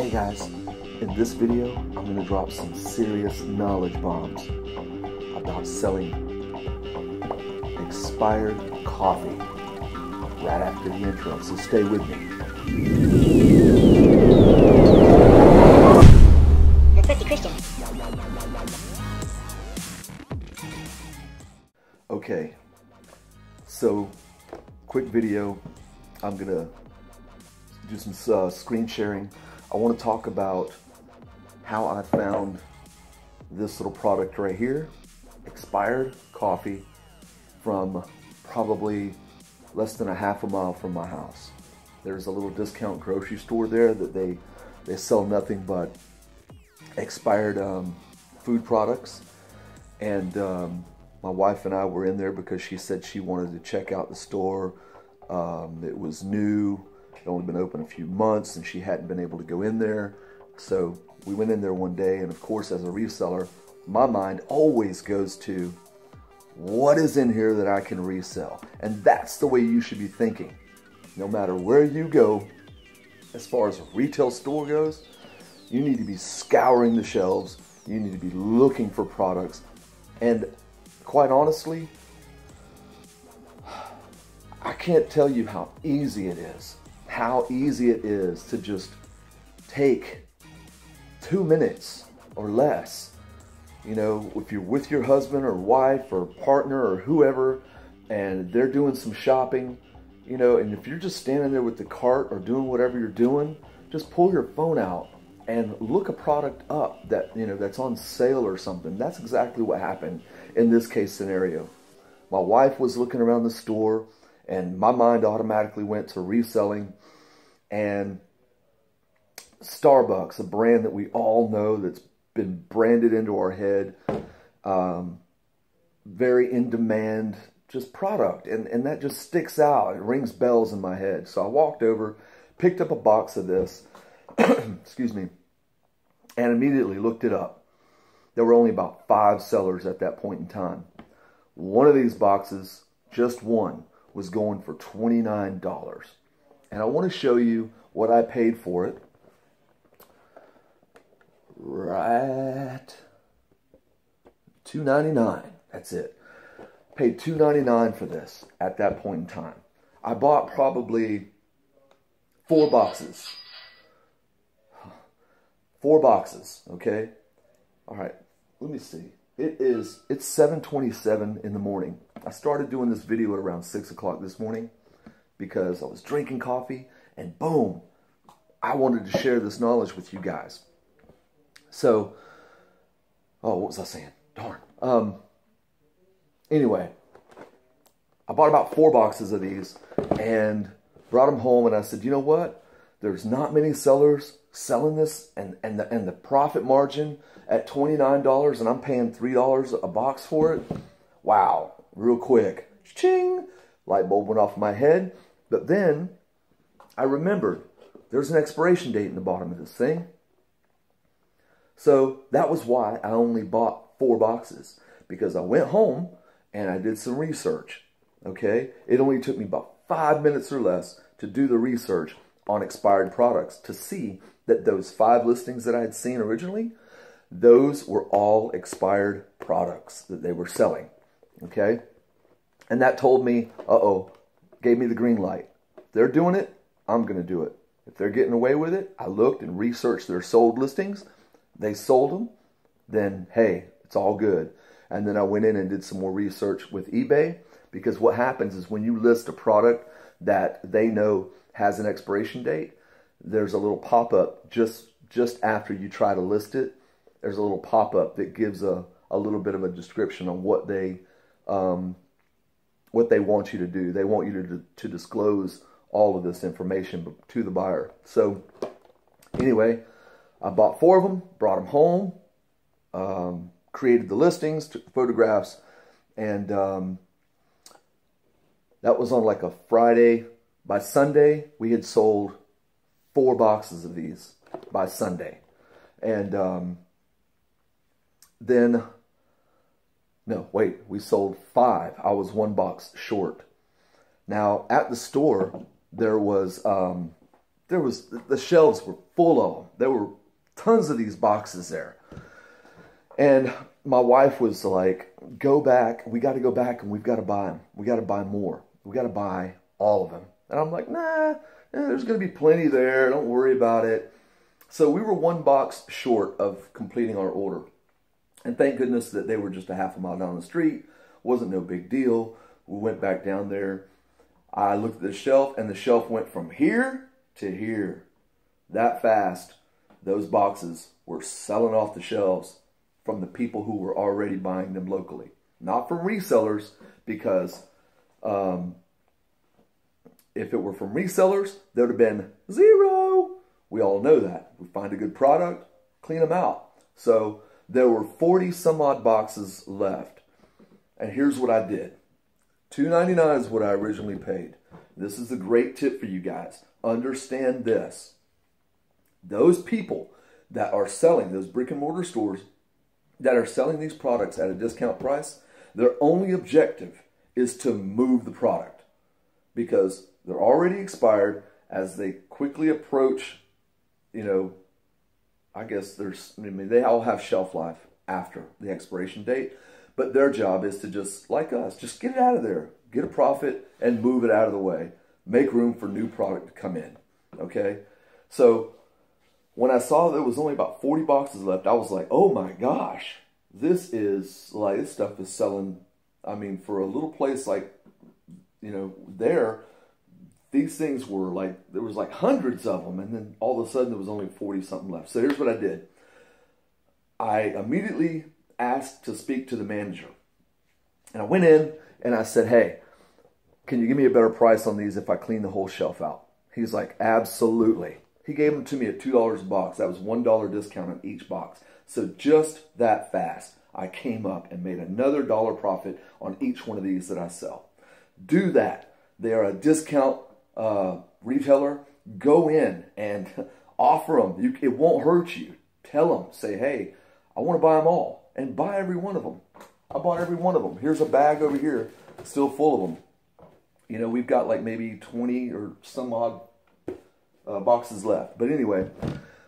Hey guys, in this video, I'm going to drop some serious knowledge bombs about selling expired coffee right after the intro, so stay with me. The Thrifty Christian. Okay, so quick video. I'm going to do some screen sharing. I want to talk about how I found this little product right here, expired coffee from probably less than a half a mile from my house. There's a little discount grocery store there that they sell nothing but expired food products, and my wife and I were in there because she said she wanted to check out the store. It was new. It only been open a few months and she hadn't been able to go in there. So we went in there one day, and of course, as a reseller, my mind always goes to what is in here that I can resell. And that's the way you should be thinking. No matter where you go, as far as a retail store goes, you need to be scouring the shelves. You need to be looking for products. And quite honestly, I can't tell you how easy it is. How easy it is to just take 2 minutes or less. You know, if you're with your husband or wife or partner or whoever, and they're doing some shopping, you know, and if you're just standing there with the cart or doing whatever you're doing, just pull your phone out and look a product up that, you know, that's on sale or something. That's exactly what happened in this case scenario. My wife was looking around the store, and my mind automatically went to reselling. And Starbucks, a brand that we all know that's been branded into our head, very in demand, just product. And that just sticks out. It rings bells in my head. So I walked over, picked up a box of this, excuse me, and immediately looked it up. There were only about 5 sellers at that point in time. One of these boxes, just one, was going for $29. And I want to show you what I paid for it. Right, $2.99. That's it. Paid $2.99 for this at that point in time. I bought probably 4 boxes. 4 boxes, okay? All right, let me see. It's 7:27 in the morning. I started doing this video at around 6 o'clock this morning because I was drinking coffee, and boom, I wanted to share this knowledge with you guys. So, oh, what was I saying? Darn. Anyway, I bought about 4 boxes of these and brought them home, and I said, you know what? There's not many sellers selling this, and the profit margin at $29, and I'm paying $3 a box for it. Wow, real quick, ching, light bulb went off my head. But then I remembered there's an expiration date in the bottom of this thing. So that was why I only bought 4 boxes, because I went home and I did some research. Okay, it only took me about 5 minutes or less to do the research on expired products to see that those 5 listings that I had seen originally, those were all expired products that they were selling. Okay, and that told me, uh-oh, gave me the green light. If they're doing it, I'm going to do it. If they're getting away with it, I looked and researched their sold listings. They sold them, then hey, it's all good. And then I went in and did some more research with eBay, because what happens is when you list a product that they know has an expiration date, there's a little pop-up just after you try to list it. There's a little pop-up that gives a little bit of a description on what they want you to do. They want you to disclose all of this information to the buyer. So anyway, I bought 4 of them, brought them home, created the listings, took the photographs, and that was on like a Friday. By Sunday, we had sold 4 boxes of these by Sunday. And then, no, wait, we sold 5. I was 1 box short. Now, at the store, there was the shelves were full of them. There were tons of these boxes there. And my wife was like, go back. We got to go back and we've got to buy them. We got to buy more. We got to buy all of them. And I'm like, nah, there's going to be plenty there. Don't worry about it. So we were one box short of completing our order. And thank goodness that they were just a half a mile down the street. Wasn't no big deal. We went back down there. I looked at the shelf, and the shelf went from here to here. That fast, those boxes were selling off the shelves from the people who were already buying them locally. Not from resellers, because if it were from resellers, there would have been zero. We all know that. We find a good product, clean them out. So there were 40 some odd boxes left. And here's what I did. $2.99 is what I originally paid. This is a great tip for you guys. Understand this. Those people that are selling, those brick and mortar stores that are selling these products at a discount price, their only objective is to move the product, because they're already expired. As they quickly approach, I guess they all have shelf life after the expiration date, but their job is to just, like us, just get it out of there, get a profit, and move it out of the way. Make room for new product to come in, okay? So when I saw there was only about 40 boxes left, I was like, oh my gosh, this stuff is selling. I mean, for a little place like, these things were like, there was like hundreds of them, and then all of a sudden there was only 40 something left. So here's what I did. I immediately asked to speak to the manager. And I went in and I said, hey, can you give me a better price on these if I clean the whole shelf out? He's like, absolutely. He gave them to me at $2 a box. That was $1 discount on each box. So just that fast, I came up and made another $1 profit on each one of these that I sell. Do that. They are a discount retailer. Go in and offer them. It won't hurt you. Tell them. Say, hey, I want to buy them all. And buy every one of them. I bought every one of them. Here's a bag over here, still full of them. We've got like maybe 20 or some odd boxes left. But anyway,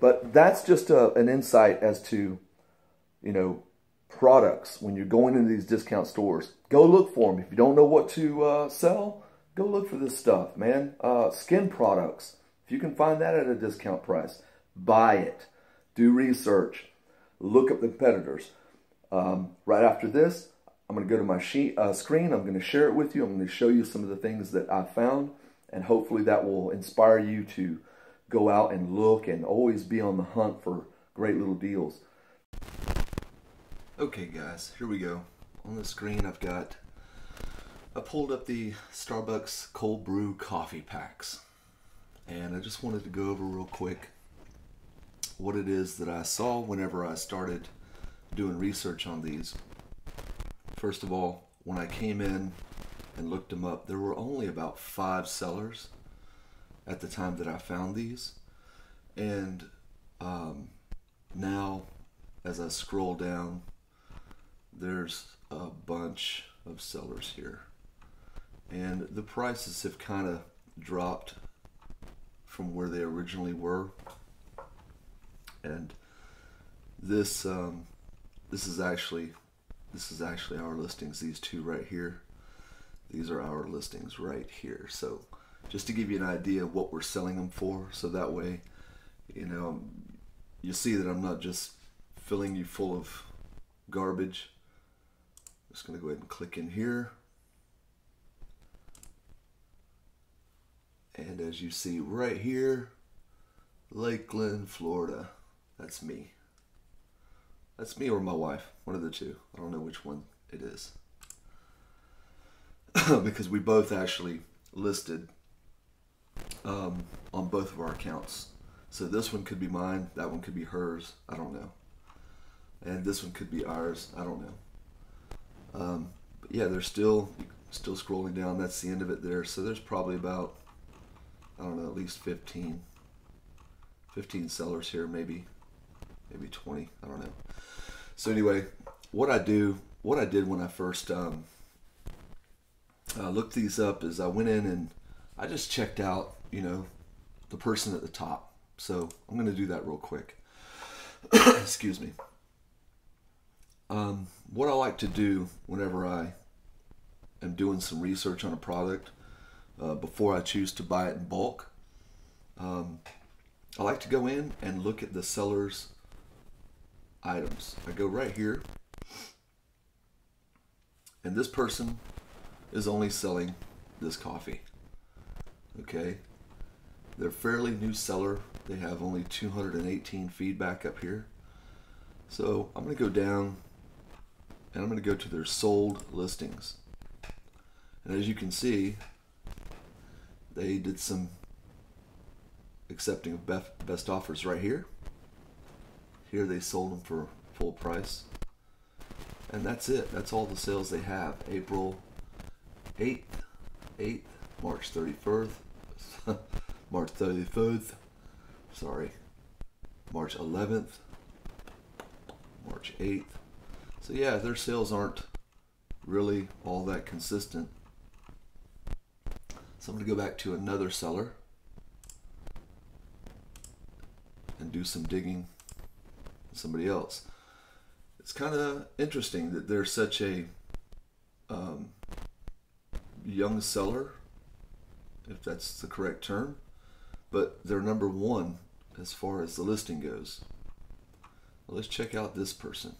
that's just an insight as to, products. When you're going into these discount stores, go look for them. If you don't know what to sell, go look for this stuff, man. Skin products. If you can find that at a discount price, buy it. Do research. Look up the competitors. Right after this, I'm going to go to my screen. I'm going to share it with you. I'm going to show you some of the things that I found, and hopefully that will inspire you to go out and look and always be on the hunt for great little deals. Okay guys, here we go. On the screen I pulled up the Starbucks cold brew coffee packs, and I just wanted to go over real quick what it is that I saw whenever I started doing research on these. First of all, when I came in and looked them up, there were only about 5 sellers at the time that I found these. And now, as I scroll down, there's a bunch of sellers here. And the prices have kind of dropped from where they originally were. And this is actually our listings. These two right here, these are our listings right here. So just to give you an idea of what we're selling them for, so that way you see that I'm not just filling you full of garbage. I'm just going to go ahead and click in here, and as you see right here, Lakeland, Florida. That's me. That's me or my wife, one of the two. I don't know which one it is. Because we both actually listed on both of our accounts. So this one could be mine, that one could be hers, I don't know. And this one could be ours, I don't know. But yeah, they're still scrolling down. That's the end of it there. So there's probably about, I don't know, at least 15 sellers here, maybe 20, I don't know. So anyway, what I did when I first looked these up is I went in and I just checked out, the person at the top. So I'm going to do that real quick. Excuse me. What I like to do whenever I am doing some research on a product, before I choose to buy it in bulk, I like to go in and look at the seller's items. I go right here, and this person is only selling this coffee. Okay, they're a fairly new seller. They have only 218 feedback up here. So I'm going to go down and I'm going to go to their sold listings. And as you can see, they did some accepting of best offers right here. Here they sold them for full price. And that's it. That's all the sales they have. April 8th, March 31st, March 31st, sorry, March 11th, March 8th. So yeah, their sales aren't really all that consistent. So I'm going to go back to another seller and do some digging with somebody else. It's kind of interesting that they're such a young seller, if that's the correct term, but they're number one as far as the listing goes. Well, let's check out this person.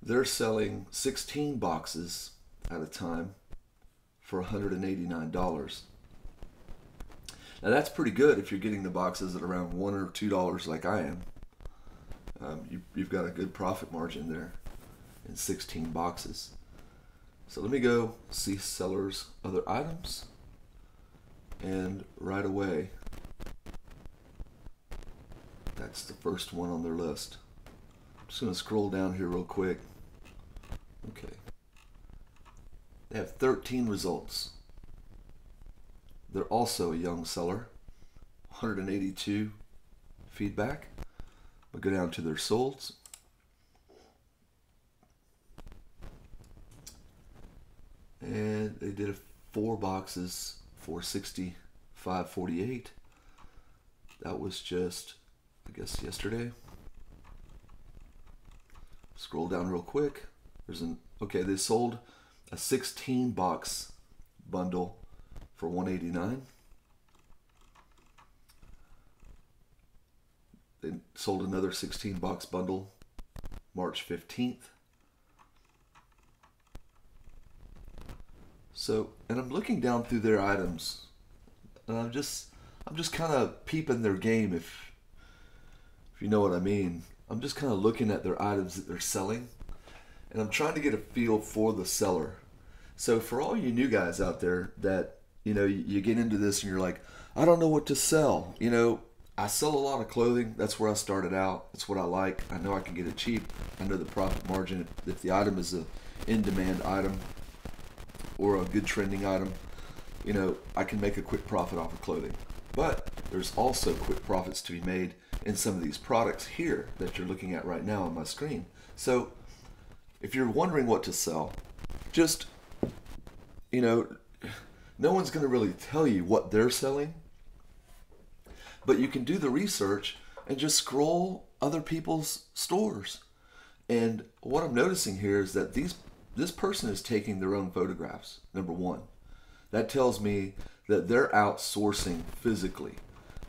They're selling 16 boxes at a time for $189. Now that's pretty good if you're getting the boxes at around $1 or $2 like I am. You've got a good profit margin there in 16 boxes. So let me go see sellers' other items, and right away, that's the first one on their list. I'm just going to scroll down here real quick. Okay. They have 13 results. They're also a young seller. 182 feedback. We'll go down to their solds. And they did 4 boxes for $65.48. That was just, I guess, yesterday. Scroll down real quick. Okay, they sold a 16 box bundle for $189. They sold another 16 box bundle March 15th. So, and I'm looking down through their items, and I'm just kind of peeping their game, if you know what I mean. I'm just kind of looking at their items that they're selling, and I'm trying to get a feel for the seller. So for all you new guys out there that, you know, you get into this and you're like, I don't know what to sell. You know, I sell a lot of clothing. That's where I started out. That's what I like. I know I can get it cheap. I know the profit margin. If the item is a in-demand item or a good trending item, you know, I can make a quick profit off of clothing. But there's also quick profits to be made in some of these products here that you're looking at right now on my screen. So if you're wondering what to sell, just, you know, no one's going to really tell you what they're selling, but you can do the research and just scroll other people's stores. And what I'm noticing here is that this person is taking their own photographs, number one. That tells me that they're outsourcing physically.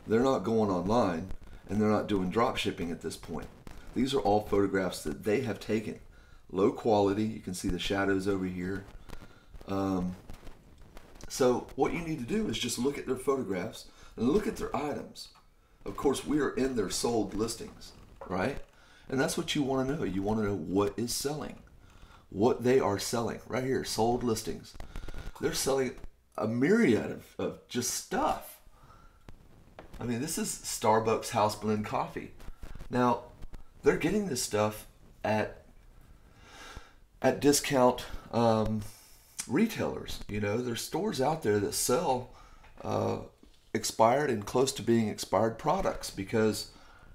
They're not going online, and they're not doing drop shipping at this point. These are all photographs that they have taken. Low quality. You can see the shadows over here. So what you need to do is just look at their photographs and look at their items. Of course, we are in their sold listings, right? And that's what you want to know. You want to know what is selling, what they are selling. Right here, sold listings. They're selling a myriad of just stuff. I mean, this is Starbucks house blend coffee. Now, they're getting this stuff at discount retailers. You know, there's stores out there that sell expired and close to being expired products, because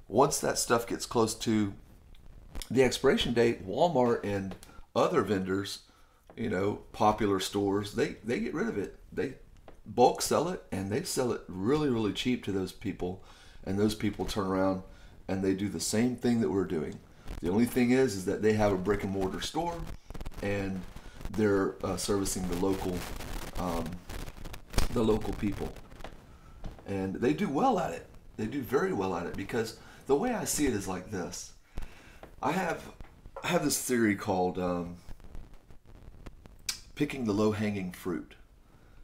once that stuff gets close to the expiration date, Walmart and other vendors, you know, popular stores, they get rid of it. bulk sell it, and they sell it really, really cheap to those people, and those people turn around and they do the same thing that we're doing. The only thing is that they have a brick and mortar store, and they're servicing the local people, and they do well at it. They do very well at it, because the way I see it is like this. I have this theory called picking the low-hanging fruit.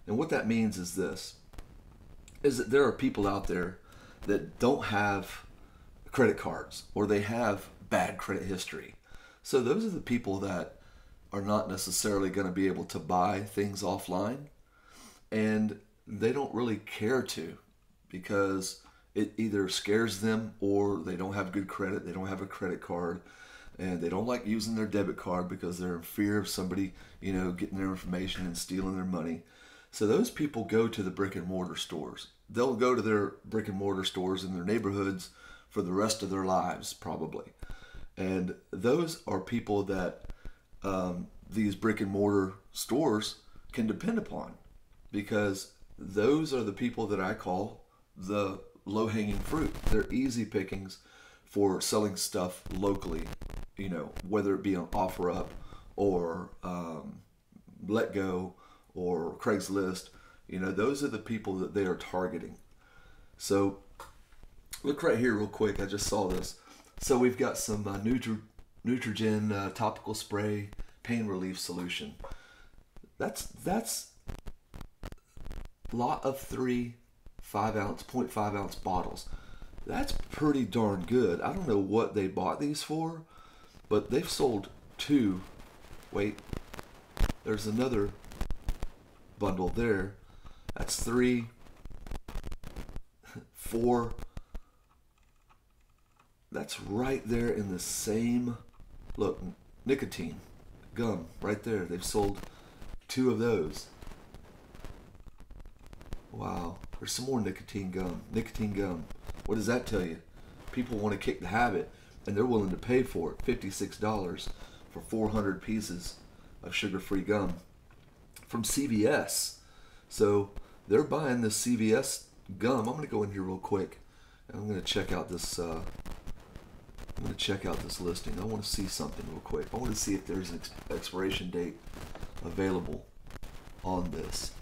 And what that means is this, is that there are people out there that don't have credit cards, or they have bad credit history. So those are the people that are not necessarily going to be able to buy things offline, and they don't really care to, because it either scares them, or they don't have good credit, they don't have a credit card, and they don't like using their debit card because they're in fear of somebody, getting their information and stealing their money. So those people go to the brick and mortar stores. They'll go to their brick and mortar stores in their neighborhoods for the rest of their lives, probably. And those are people that these brick and mortar stores can depend upon, because those are the people that I call the low-hanging fruit. They're easy pickings for selling stuff locally, whether it be on OfferUp or Let Go or Craigslist. Those are the people that they are targeting. So look right here real quick. I just saw this. So we've got some Neutrogen topical spray pain relief solution. That's lot of 3 5-ounce, 0.5 ounce bottles. That's pretty darn good. I don't know what they bought these for, but they've sold 2. Wait, there's another bundle there. That's 3, 4. That's right there in the same, look, nicotine gum right there. They've sold 2 of those. Wow, there's some more nicotine gum. Nicotine gum. What does that tell you? People want to kick the habit, and they're willing to pay for it. $56 for 400 pieces of sugar-free gum from CVS. So they're buying this CVS gum. I'm going to go in here real quick, and I'm going to check out this. I'm going to check out this listing. I want to see something real quick. I want to see if there's an expiration date available on this.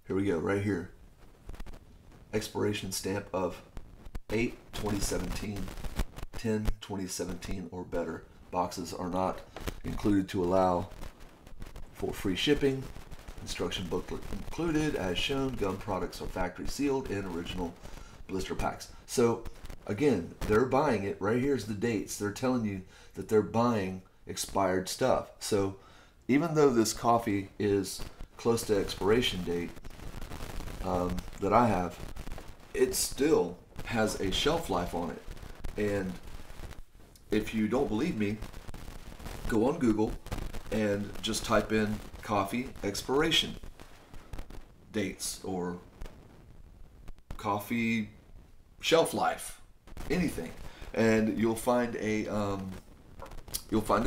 Here we go, right here. Expiration stamp of 8/2017, 10/2017 or better. Boxes are not included to allow for free shipping. Instruction booklet included as shown. Gum products are factory sealed in original blister packs. So again, they're buying it. Right here's the dates. They're telling you that they're buying expired stuff. So even though this coffee is close to expiration date, that I have, it still has a shelf life on it. And if you don't believe me, go on Google and just type in coffee expiration dates or coffee shelf life, anything, and you'll find a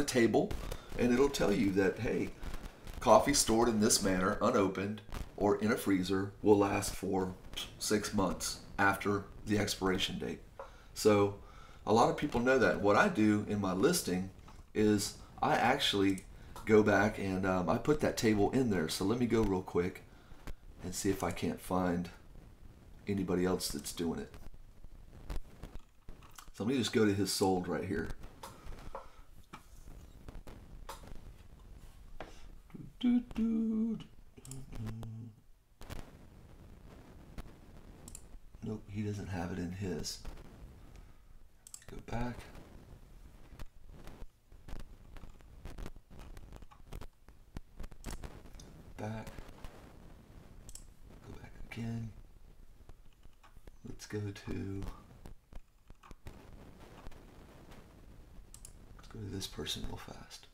table, and it'll tell you that, hey, coffee stored in this manner, unopened or in a freezer, will last for 6 months after the expiration date. So a lot of people know that. What I do in my listing is I actually go back and I put that table in there. So let me go real quick and see if I can't find anybody else that's doing it. So let me just go to his sold right here. Nope, he doesn't have it in his. Go back. Back. Go back again. Let's go to this person real fast.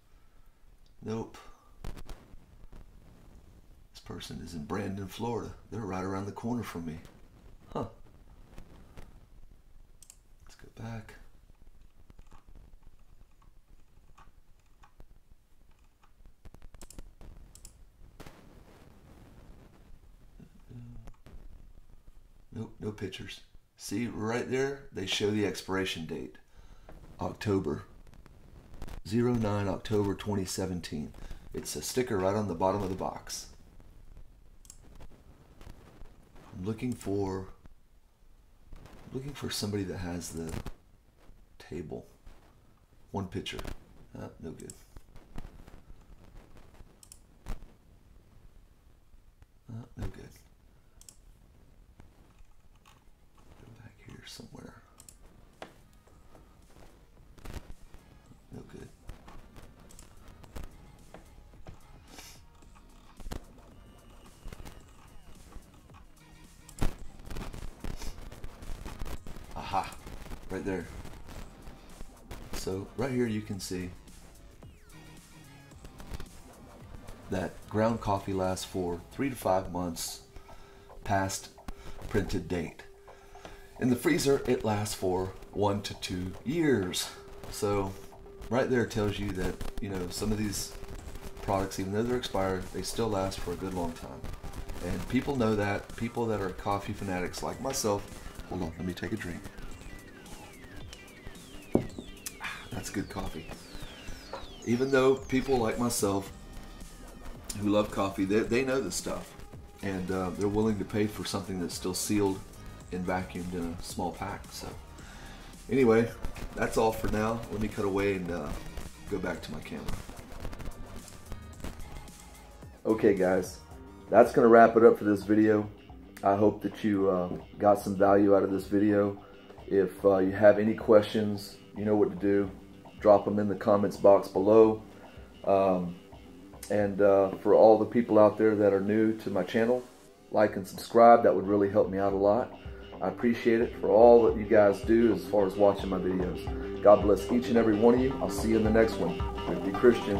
Nope. This person is in Brandon, Florida. They're right around the corner from me. Huh. Let's go back. Nope, no pictures. See, right there, they show the expiration date. October. 09 October 2017. It's a sticker right on the bottom of the box. I'm looking for somebody that has the table. One picture. No good. No good. Go back here somewhere. No good. Aha, right there. So right here you can see that ground coffee lasts for 3 to 5 months past printed date. In the freezer, it lasts for 1 to 2 years. So right there tells you that, you know, some of these products, even though they're expired, they still last for a good long time. And people know that. People that are coffee fanatics like myself. Hold on, let me take a drink. That's good coffee. Even though people like myself who love coffee, they know this stuff, and they're willing to pay for something that's still sealed and vacuumed in a small pack. So anyway, that's all for now. Let me cut away and go back to my camera. Okay guys, that's going to wrap it up for this video. I hope that you got some value out of this video. If you have any questions, you know what to do. Drop them in the comments box below. And for all the people out there that are new to my channel, like and subscribe. That would really help me out a lot. I appreciate it for all that you guys do as far as watching my videos. God bless each and every one of you. I'll see you in the next one. Thrifty Christian.